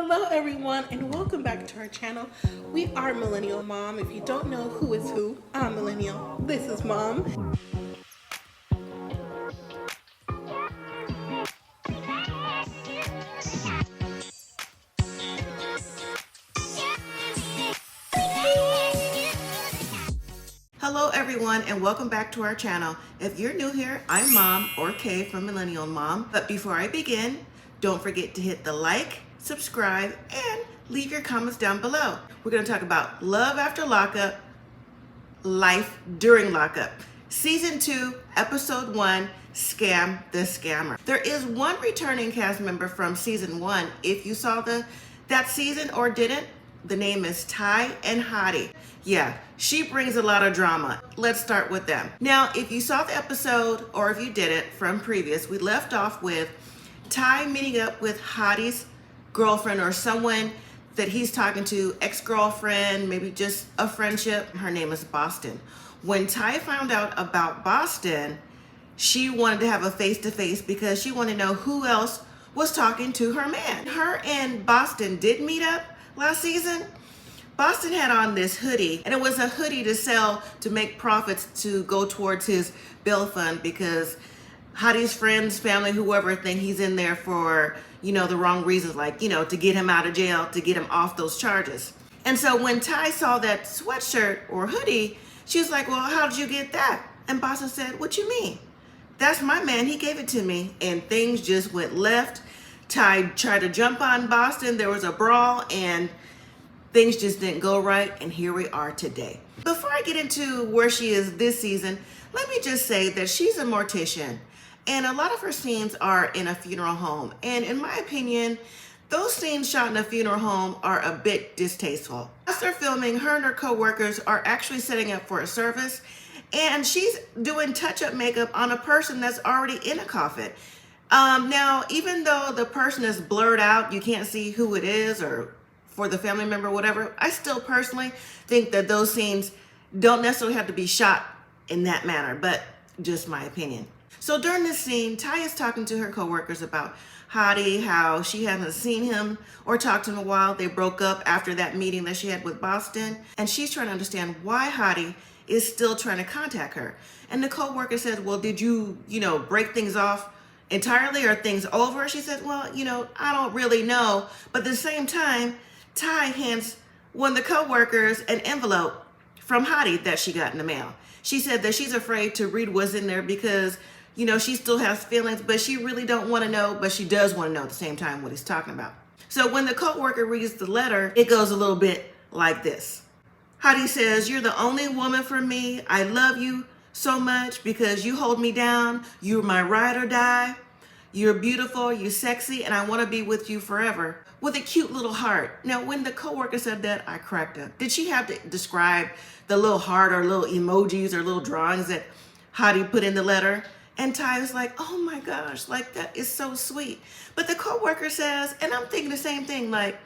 Hello everyone and welcome back to our channel. We are Millennial Mom. If you don't know who is who, I'm Millennial. This is Mom. Hello everyone and welcome back to our channel. If you're new here, I'm Mom or Kay from Millennial and Mom. But before I begin, don't forget to hit the like, subscribe, and leave your comments down below. We're going to talk about love after lockup, life during lockup. Season 2, episode 1, Scam the Scammer. There is one returning cast member from season 1. If you saw that season or didn't, the name is Ty and Hottie. Yeah, she brings a lot of drama. Let's start with them. Now, if you saw the episode or if you didn't from previous, we left off with Ty meeting up with Hottie's girlfriend or someone that he's talking to, ex-girlfriend, maybe just a friendship. Her name is Boston. When Ty found out about Boston, she wanted to have a face-to-face because she wanted to know who else was talking to her man. Her and Boston did meet up last season. Boston had on this hoodie, and it was a hoodie to sell to make profits to go towards his bail fund because Hottie's friends, family, whoever think he's in there for, the wrong reasons, like, to get him out of jail, to get him off those charges. And so when Ty saw that sweatshirt or hoodie, she was like, well, how did you get that? And Boston said, what you mean? That's my man, he gave it to me. And things just went left. Ty tried to jump on Boston, there was a brawl, and things just didn't go right, and here we are today. Before I get into where she is this season, let me just say that she's a mortician, and a lot of her scenes are in a funeral home. And in my opinion, those scenes shot in a funeral home are a bit distasteful. As they're filming, her and her co-workers are actually setting up for a service, and she's doing touch-up makeup on a person that's already in a coffin. Now, even though the person is blurred out, you can't see who it is or for the family member, whatever, I still personally think that those scenes don't necessarily have to be shot in that manner, but just my opinion. So during this scene, Ty is talking to her coworkers about Hottie, how she hasn't seen him or talked to him in a while. They broke up after that meeting that she had with Boston, and she's trying to understand why Hottie is still trying to contact her. And the coworker said, well, did you, break things off entirely or things over? She said, well, I don't really know. But at the same time, Ty hands one of the co-workers an envelope from Hottie that she got in the mail. She said that she's afraid to read what's in there because, she still has feelings, but she really don't want to know, but she does want to know at the same time what he's talking about. So when the co-worker reads the letter, it goes a little bit like this. Hottie says, you're the only woman for me. I love you so much because you hold me down. You're my ride or die. You're beautiful, you're sexy, and I want to be with you forever. With a cute little heart. Now, when the coworker said that, I cracked up. Did she have to describe the little heart or little emojis or little drawings that Hottie put in the letter? And Ty was like, oh my gosh, like that is so sweet. But the coworker says, and I'm thinking the same thing, like,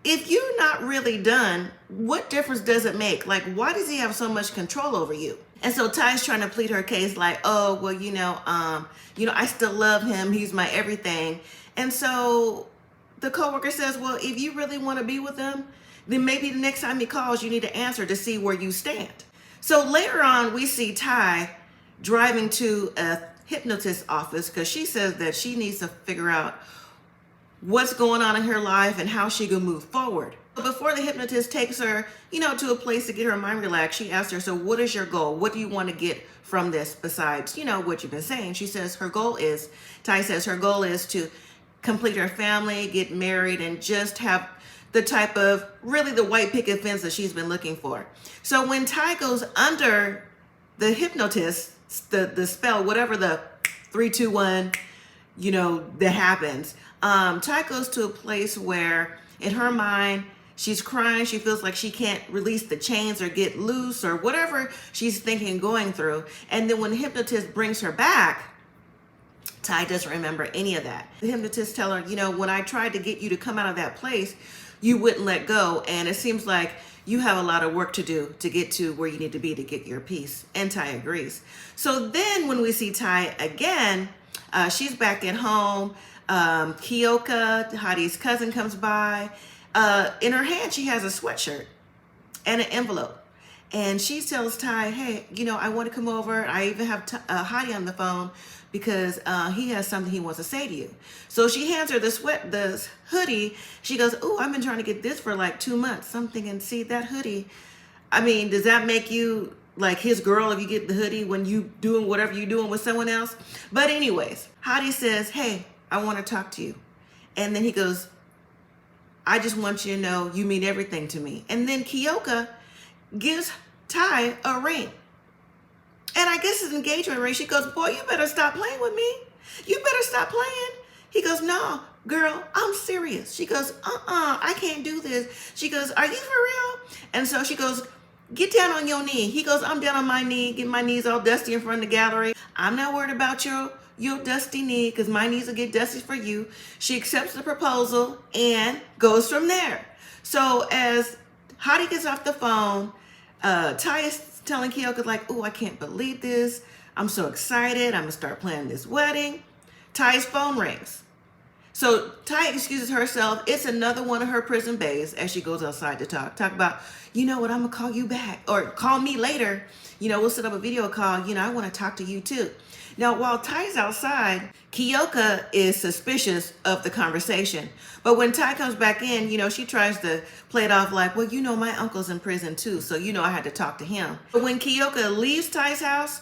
if you're not really done, what difference does it make? Like, why does he have so much control over you? And so Ty's trying to plead her case like, oh, well, I still love him. He's my everything. And so the coworker says, well, if you really want to be with him, then maybe the next time he calls, you need to answer to see where you stand. So later on, we see Ty driving to a hypnotist office because she says that she needs to figure out what's going on in her life and how she can move forward. Before the hypnotist takes her, to a place to get her mind relaxed, she asks her, so what is your goal? What do you want to get from this besides, what you've been saying? She says Ty says her goal is to complete her family, get married, and just have the type of, really the white picket fence that she's been looking for. So when Ty goes under the hypnotist, the spell, whatever the 3, 2, 1, that happens, Ty goes to a place where in her mind, she's crying. She feels like she can't release the chains or get loose or whatever she's thinking going through. And then when the hypnotist brings her back, Ty doesn't remember any of that. The hypnotist tells her, when I tried to get you to come out of that place, you wouldn't let go. And it seems like you have a lot of work to do to get to where you need to be to get your peace. And Ty agrees. So then when we see Ty again, she's back at home. Kyoka, Hadi's cousin, comes by. In her hand, she has a sweatshirt and an envelope. And she tells Ty, hey, I want to come over. I even have Hadi on the phone because he has something he wants to say to you. So she hands her the hoodie. She goes, oh, I've been trying to get this for like 2 months. I'm thinking, see, that hoodie, I mean, does that make you like his girl if you get the hoodie when you doing whatever you're doing with someone else? But anyways, Hadi says, hey, I want to talk to you. And then he goes, I just want you to know you mean everything to me. And then Kyoka gives Ty a ring. And I guess it's an engagement ring. She goes, boy, you better stop playing with me. You better stop playing. He goes, no, girl, I'm serious. She goes, I can't do this. She goes, are you for real? And so she goes, get down on your knee. He goes, I'm down on my knee, getting my knees all dusty in front of the gallery. I'm not worried about your dusty knee because my knees will get dusty for you. She accepts the proposal and goes from there. So as Hadi gets off the phone, Ty is telling Kyoka like, oh, I can't believe this. I'm so excited. I'm going to start planning this wedding. Ty's phone rings. So Ty excuses herself. It's another one of her prison bays as she goes outside to talk about, you know what, I'm going to call you back or call me later. We'll set up a video call. I want to talk to you too. Now, while Ty's outside, Kyoka is suspicious of the conversation. But when Ty comes back in, she tries to play it off like, well, my uncle's in prison too, so I had to talk to him. But when Kyoka leaves Ty's house,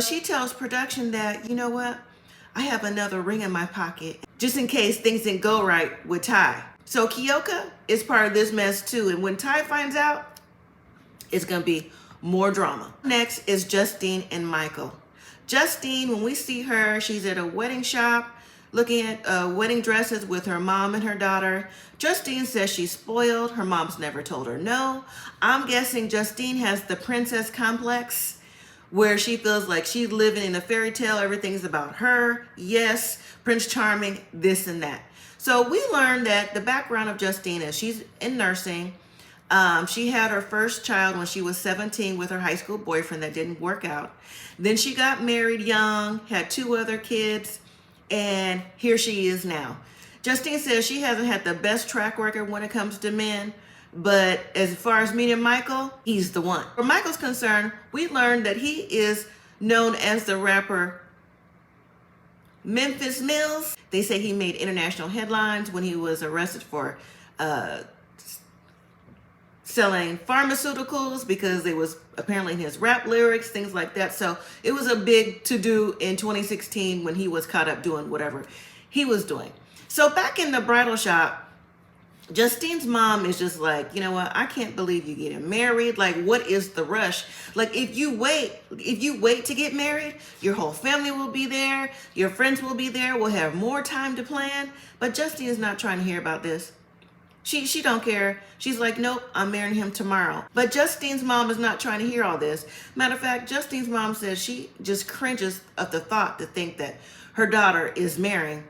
she tells production that, you know what, I have another ring in my pocket, just in case things didn't go right with Ty. So Kyoka is part of this mess too, and when Ty finds out, it's going to be more drama. Next is Justine and Michael. Justine, when we see her, she's at a wedding shop looking at wedding dresses with her mom and her daughter. Justine says she's spoiled. Her mom's never told her no. I'm guessing Justine has the princess complex where she feels like she's living in a fairy tale. Everything's about her. Yes, Prince Charming, this and that. So we learned that the background of Justine is she's in nursing. She had her first child when she was 17 with her high school boyfriend that didn't work out. Then she got married young, had 2 other kids, and here she is now. Justine says she hasn't had the best track record when it comes to men, but as far as meeting Michael, he's the one. For Michael's concerned, we learned that he is known as the rapper Memphis Mills. They say he made international headlines when he was arrested for selling pharmaceuticals because it was apparently in his rap lyrics, things like that. So it was a big to-do in 2016 when he was caught up doing whatever he was doing. So back in the bridal shop, Justine's mom is just like, you know what, I can't believe you getting married. Like, what is the rush? Like, if you wait to get married, your whole family will be there, your friends will be there, we'll have more time to plan. But Justine is not trying to hear about this. She don't care. She's like, nope, I'm marrying him tomorrow. But Justine's mom is not trying to hear all this. Matter of fact, Justine's mom says she just cringes at the thought to think that her daughter is marrying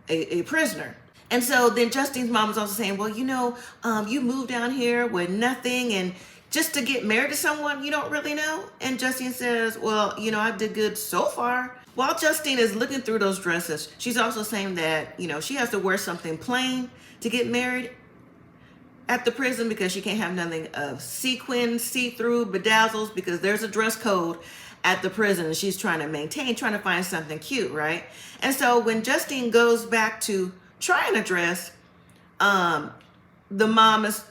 a prisoner. And so then Justine's mom is also saying, well, you moved down here with nothing and just to get married to someone you don't really know. And Justine says, well, I did good so far. While Justine is looking through those dresses, she's also saying that, she has to wear something plain to get married at the prison because she can't have nothing of sequins, see-through, bedazzles because there's a dress code at the prison and she's trying to find something cute, right? And so when Justine goes back to trying a dress, her mom is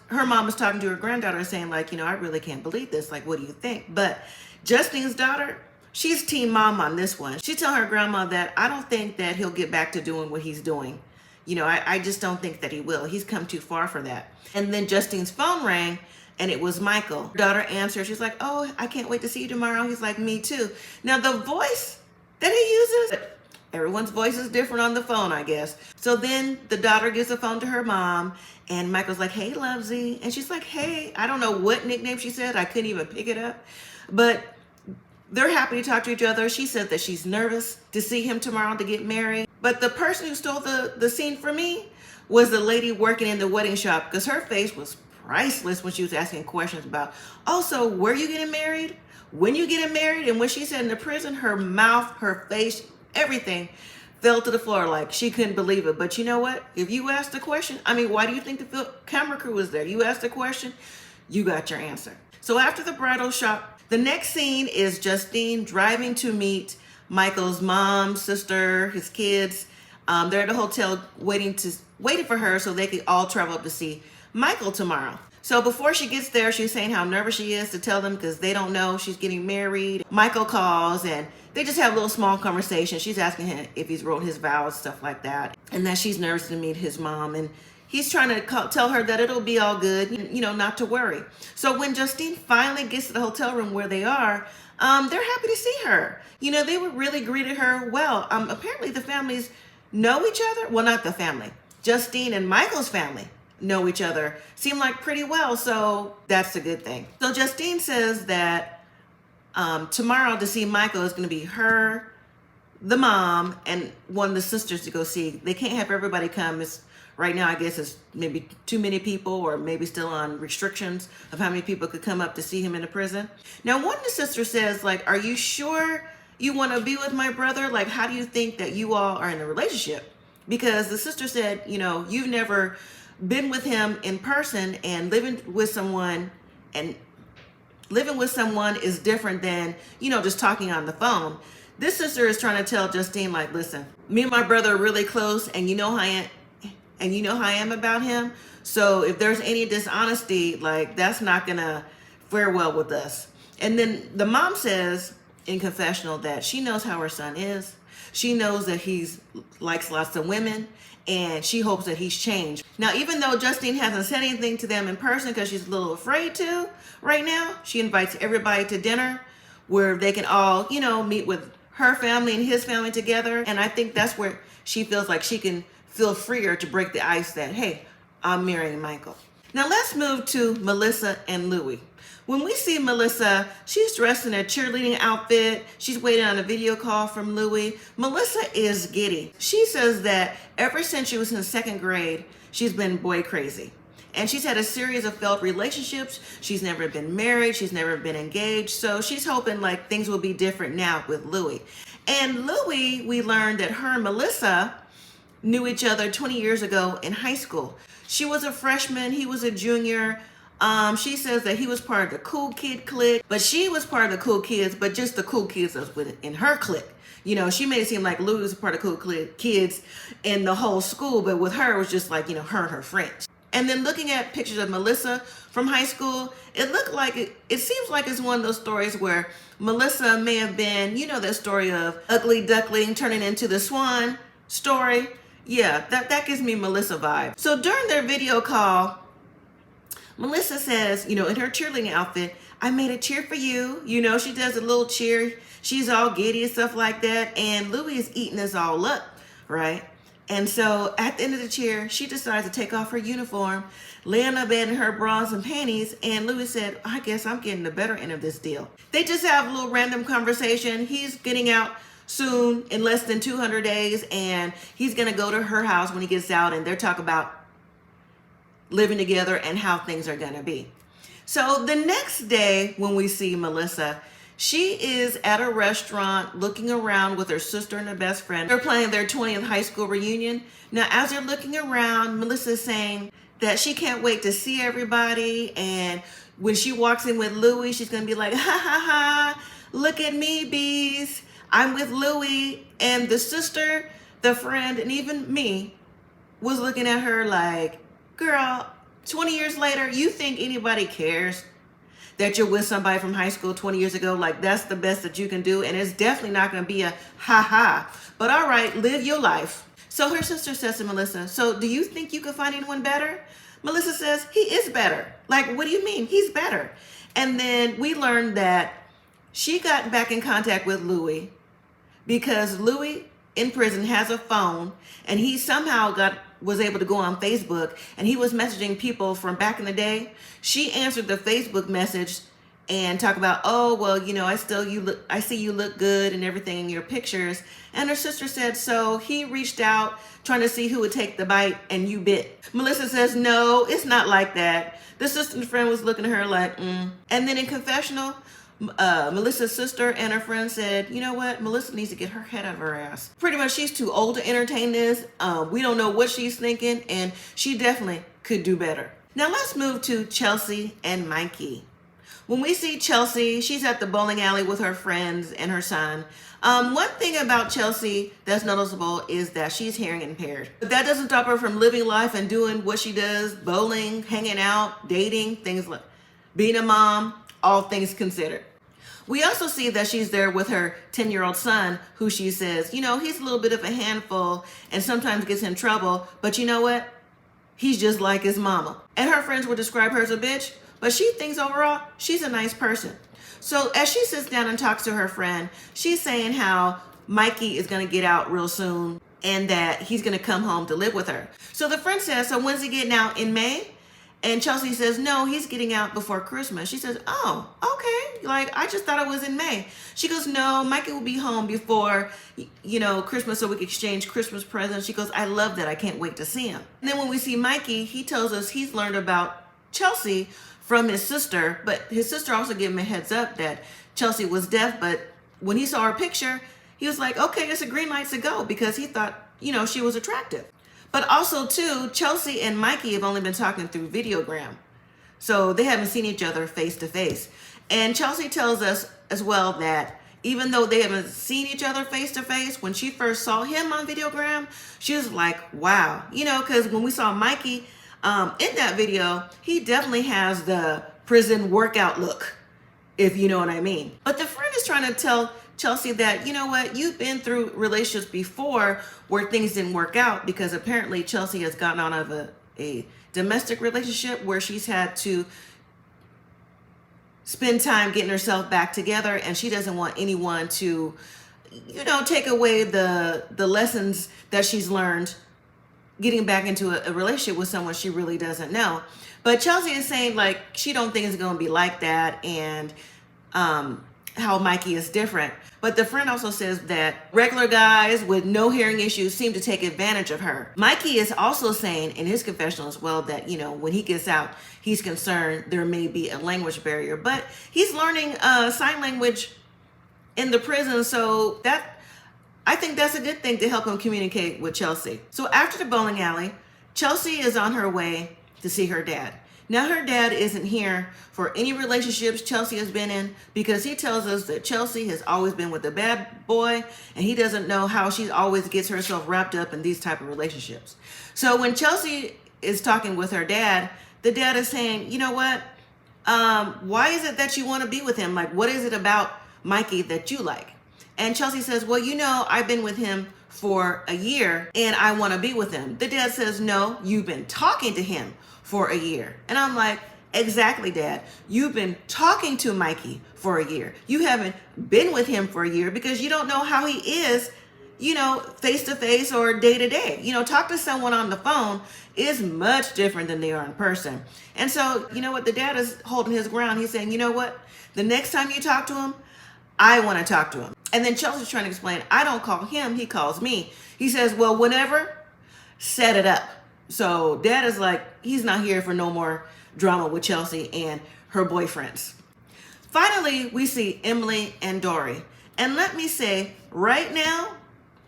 talking to her granddaughter saying like, I really can't believe this. Like, what do you think? But Justine's daughter, she's team mom on this one. She telling her grandma that I don't think that he'll get back to doing what he's doing. I just don't think that he will. He's come too far for that. And then Justine's phone rang and it was Michael. Her daughter answered. She's like, oh, I can't wait to see you tomorrow. He's like, me too. Now the voice that he uses, everyone's voice is different on the phone, I guess. So then the daughter gives the phone to her mom and Michael's like, hey, Lovesy. And she's like, hey, I don't know what nickname she said. I couldn't even pick it up. But they're happy to talk to each other. She said that she's nervous to see him tomorrow to get married. But the person who stole the scene for me was the lady working in the wedding shop because her face was priceless when she was asking questions about, also, where you getting married? When you getting married? And when she said in the prison, her mouth, her face, everything fell to the floor like she couldn't believe it. But you know what? If you asked the question, I mean, why do you think the camera crew was there? You asked the question, you got your answer. So after the bridal shop, the next scene is Justine driving to meet Michael's mom, sister, his kids. They're at a hotel waiting for her so they could all travel up to see Michael tomorrow. So before she gets there, she's saying how nervous she is to tell them because they don't know she's getting married. Michael calls and they just have a little small conversation. She's asking him if he's wrote his vows, stuff like that. And that she's nervous to meet his mom. And he's trying to tell her that it'll be all good, you know, not to worry. So when Justine finally gets to the hotel room where they are, they're happy to see her. You know, they would really greeted her well. Apparently the families know each other. Well, not the family. Justine and Michael's family know each other, seem like pretty well, so that's a good thing. So Justine says that tomorrow to see Michael is going to be her, the mom, and one of the sisters to go see. They can't have everybody come. Right now, I guess it's maybe too many people, or maybe still on restrictions of how many people could come up to see him in the prison. Now, one of the sisters says, like, are you sure you want to be with my brother? Like, how do you think that you all are in a relationship? Because the sister said, you know, you've never been with him in person, and living with someone is different than, you know, just talking on the phone. This sister is trying to tell Justine, like, listen, me and my brother are really close, and you know how I am about him. So if there's any dishonesty, like, that's not gonna fare well with us. And then the mom says in confessional that she knows how her son is. She knows that he's likes lots of women, and she hopes that he's changed. Now, even though Justine hasn't said anything to them in person because she's a little afraid to right now, she invites everybody to dinner where they can all, you know, meet with her family and his family together. And I think that's where she feels like she can feel freer to break the ice that, hey, I'm marrying Michael. Now let's move to Melissa and Louie. When we see Melissa, she's dressed in a cheerleading outfit. She's waiting on a video call from Louie. Melissa is giddy. She says that ever since she was in second grade, she's been boy crazy. And she's had a series of failed relationships. She's never been married. She's never been engaged. So she's hoping like things will be different now with Louie. And Louie, we learned that her and Melissa knew each other 20 years ago in high school. She was a freshman. He was a junior. She says that he was part of the cool kid clique, but she was part of the cool kids, but just the cool kids that was in her clique. You know, she made it seem like Louie was a part of cool kids in the whole school, but with her, it was just like, you know, her and her friends. And then looking at pictures of Melissa from high school, it looked like it seems like it's one of those stories where Melissa may have been, you know, that story of ugly duckling turning into the swan story. Yeah, that gives me Melissa vibe. So during their video call, Melissa says, you know, in her cheerleading outfit, I made a cheer for you. You know, she does a little cheer. She's all giddy and stuff like that. And Louie is eating us all up, right? And so at the end of the cheer, she decides to take off her uniform, lay on the bed in her bras and panties. And Louie said, I guess I'm getting the better end of this deal. They just have a little random conversation. He's getting out soon, in less than 200 days. And he's going to go to her house when he gets out. And they're talking about living together and how things are going to be. So the next day when we see Melissa, she is at a restaurant looking around with her sister and her best friend. They're planning their 20th high school reunion. Now, as they're looking around, Melissa's saying that she can't wait to see everybody. And when she walks in with Louie, she's going to be like, ha ha ha, look at me, bees. I'm with Louie. And the sister, the friend, and even me was looking at her like, girl, 20 years later, you think anybody cares that you're with somebody from high school 20 years ago? Like, that's the best that you can do. And it's definitely not going to be a ha-ha. But all right, live your life. So her sister says to Melissa, so do you think you could find anyone better? Melissa says, he is better. Like, what do you mean? He's better. And then we learned that she got back in contact with Louie because Louie in prison has a phone, and he somehow was able to go on Facebook, and he was messaging people from back in the day. She answered the Facebook message and talk about, oh, well, you know, I see you look good and everything in your pictures. And her sister said, so he reached out trying to see who would take the bite and you bit. Melissa says, no, it's not like that. The sister and friend was looking at her like, And then in confessional, Melissa's sister and her friend said, you know what, Melissa needs to get her head out of her ass. Pretty much she's too old to entertain this. We don't know what she's thinking, and she definitely could do better. Now let's move to Chelsea and Mikey. When we see Chelsea, she's at the bowling alley with her friends and her son. One thing about Chelsea that's noticeable is that she's hearing impaired. But that doesn't stop her from living life and doing what she does, bowling, hanging out, dating, things like being a mom, all things considered. We also see that she's there with her 10-year-old son, who she says, you know, he's a little bit of a handful and sometimes gets in trouble, but you know what? He's just like his mama. And her friends would describe her as a bitch, but she thinks overall she's a nice person. So as she sits down and talks to her friend, she's saying how Mikey is going to get out real soon and that he's going to come home to live with her. So the friend says, so when's he getting out, in May? And Chelsea says, no, he's getting out before Christmas. She says, oh, okay. Like, I just thought it was in May. She goes, no, Mikey will be home before, Christmas, so we can exchange Christmas presents. She goes, I love that. I can't wait to see him. And then when we see Mikey, he tells us he's learned about Chelsea from his sister, but his sister also gave him a heads up that Chelsea was deaf. But when he saw her picture, he was like, okay, it's a green light to go, because he thought, she was attractive. But also too, Chelsea and Mikey have only been talking through videogram. So they haven't seen each other face to face. And Chelsea tells us as well that even though they haven't seen each other face to face, when she first saw him on videogram, she was like, wow. Because when we saw Mikey in that video, he definitely has the prison workout look, if you know what I mean. But the friend is trying to tell Chelsea that, you know what, you've been through relationships before where things didn't work out, because apparently Chelsea has gotten out of a domestic relationship where she's had to spend time getting herself back together, and she doesn't want anyone to, take away the lessons that she's learned getting back into a relationship with someone she really doesn't know. But Chelsea is saying, like, she don't think it's going to be like that, and how Mikey is different. But the friend also says that regular guys with no hearing issues seem to take advantage of her. Mikey is also saying in his confessional as well that, when he gets out, he's concerned there may be a language barrier. But he's learning sign language in the prison, so I think that's a good thing to help him communicate with Chelsea. So after the bowling alley, Chelsea is on her way to see her dad. Now, her dad isn't here for any relationships Chelsea has been in, because he tells us that Chelsea has always been with a bad boy, and he doesn't know how she always gets herself wrapped up in these type of relationships. So when Chelsea is talking with her dad, the dad is saying, you know what? Why is it that you want to be with him? Like, what is it about Mikey that you like? And Chelsea says, well, I've been with him for a year and I want to be with him. The dad says, no, you've been talking to him for a year. And I'm like, exactly, Dad. You've been talking to Mikey for a year. You haven't been with him for a year because you don't know how he is, face to face or day to day. Talk to someone on the phone is much different than they are in person. And so, what? The dad is holding his ground. He's saying, you know what? The next time you talk to him, I want to talk to him. And then Chelsea's trying to explain, I don't call him, he calls me. He says, well, whenever, set it up. So Dad is like, he's not here for no more drama with Chelsea and her boyfriends. Finally, we see Emily and Dory. And let me say, right now,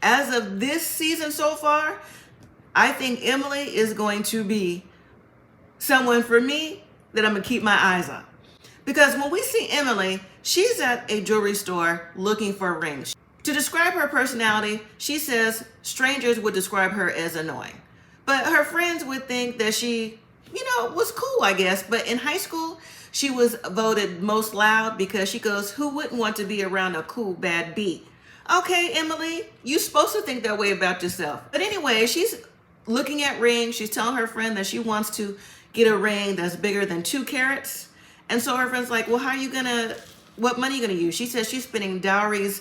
as of this season so far, I think Emily is going to be someone for me that I'm going to keep my eyes on. Because when we see Emily, she's at a jewelry store looking for rings. To describe her personality, she says strangers would describe her as annoying. But her friends would think that she, was cool, I guess. But in high school, she was voted most loud because she goes, who wouldn't want to be around a cool, bad bee? Okay, Emily, you're supposed to think that way about yourself. But anyway, she's looking at rings. She's telling her friend that she wants to get a ring that's bigger than 2 carats. And so her friend's like, well, what money are you going to use? She says she's spending Dowry's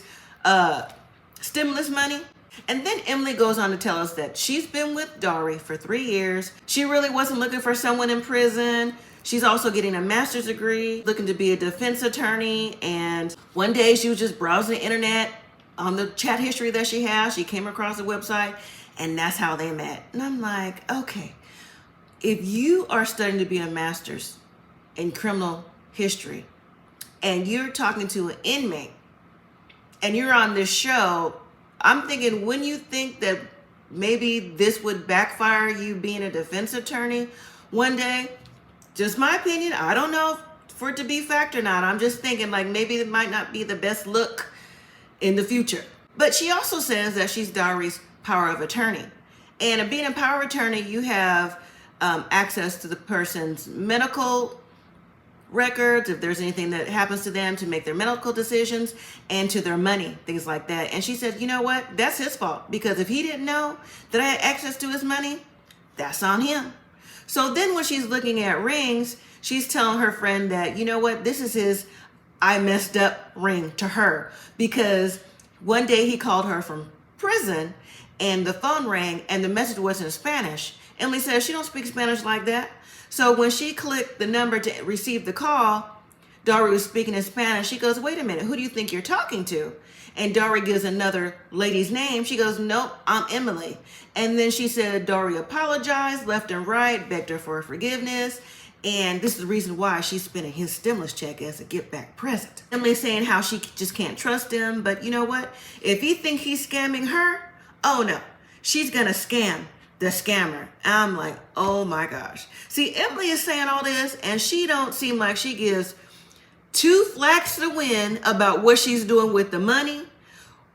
stimulus money. And then Emily goes on to tell us that she's been with Dory for 3 years. She really wasn't looking for someone in prison. She's also getting a master's degree, looking to be a defense attorney. And one day she was just browsing the internet on the chat history that she has. She came across the website, and that's how they met. And I'm like, okay, if you are studying to be a master's in criminal history and you're talking to an inmate and you're on this show, I'm thinking, when you think that maybe this would backfire, you being a defense attorney one day? Just my opinion. I don't know for it to be fact or not. I'm just thinking like maybe it might not be the best look in the future. But she also says that she's Dory's power of attorney. And being a power of attorney, you have access to the person's medical records, if there's anything that happens to them, to make their medical decisions, and to their money, things like that. And she said, you know what? That's his fault, because if he didn't know that I had access to his money, that's on him. So then when she's looking at rings, she's telling her friend that, you know what? This is his I messed up ring to her, because one day he called her from prison and the phone rang and the message was in Spanish. Emily says she don't speak Spanish like that. So when she clicked the number to receive the call, Dory was speaking in Spanish. She goes, wait a minute, who do you think you're talking to? And Dory gives another lady's name. She goes, nope, I'm Emily. And then she said Dory apologized left and right, begged her for forgiveness. And this is the reason why she's spending his stimulus check as a get back present. Emily's saying how she just can't trust him. But you know what? If he think he's scamming her, oh no, she's gonna scam the scammer. I'm like, oh my gosh. See, Emily is saying all this and she don't seem like she gives two flags to the wind about what she's doing with the money,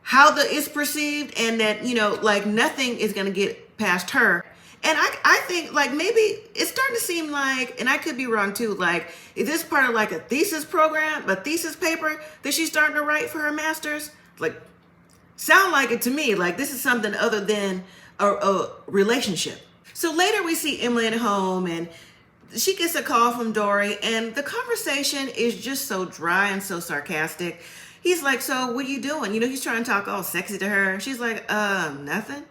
how it's perceived, and that, you know, like nothing is gonna get past her. And I think like maybe it's starting to seem like, and I could be wrong too, like, is this part of like a thesis program, a thesis paper that she's starting to write for her master's? Like, sound like it to me, like this is something other than a relationship. So later we see Emily at home and she gets a call from Dory and the conversation is just so dry and so sarcastic. He's like, so what are you doing? You know, he's trying to talk all sexy to her. She's like, nothing.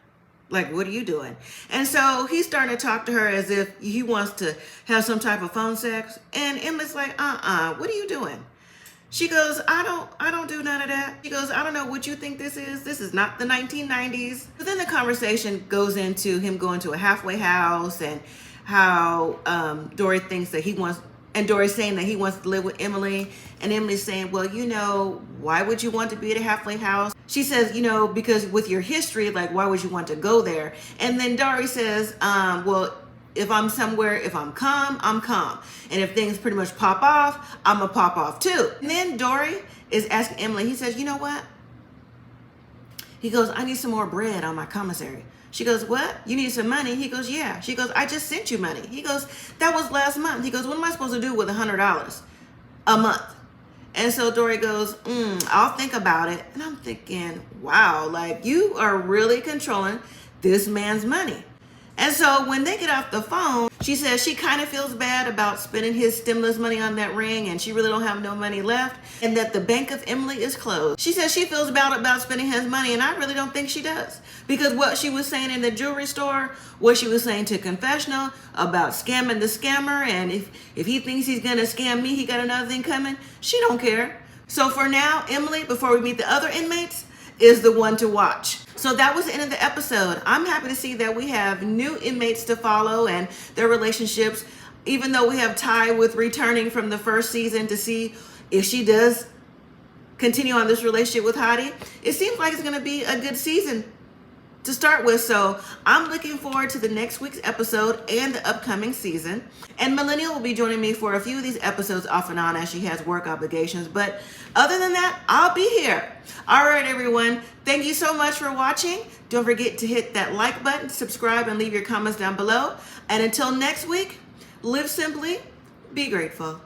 Like, what are you doing? And so he's starting to talk to her as if he wants to have some type of phone sex. And Emily's like, what are you doing? She goes, I don't do none of that. She goes, I don't know what you think this is. This is not the 1990s. But then the conversation goes into him going to a halfway house and how Dory thinks that he wants, and Dory's saying that he wants to live with Emily. And Emily's saying, well, you know, why would you want to be at a halfway house? She says, you know, because with your history, like, why would you want to go there? And then Dory says, well, if I'm somewhere, if I'm calm, I'm calm. And if things pretty much pop off, I'm gonna pop off too. And then Dory is asking Emily, he says, you know what? He goes, I need some more bread on my commissary. She goes, what? You need some money? He goes, yeah. She goes, I just sent you money. He goes, that was last month. He goes, what am I supposed to do with $100 a month? And so Dory goes, I'll think about it. And I'm thinking, wow, like you are really controlling this man's money. And so when they get off the phone, she says she kind of feels bad about spending his stimulus money on that ring and she really don't have no money left, and that the bank of Emily is closed. She says she feels bad about spending his money, and I really don't think she does, because what she was saying in the jewelry store, what she was saying to confessional about scamming the scammer, and if he thinks he's gonna scam me, he got another thing coming, she don't care. So for now, Emily, before we meet the other inmates, is the one to watch. So that was the end of the episode. I'm happy to see that we have new inmates to follow and their relationships, even though we have Ty with returning from the first season to see if she does continue on this relationship with Hottie. It seems like it's gonna be a good season to start with. So I'm looking forward to the next week's episode and the upcoming season. And Millennial will be joining me for a few of these episodes off and on as she has work obligations. But other than that, I'll be here. All right, everyone. Thank you so much for watching. Don't forget to hit that like button, subscribe, and leave your comments down below. And until next week, live simply, be grateful.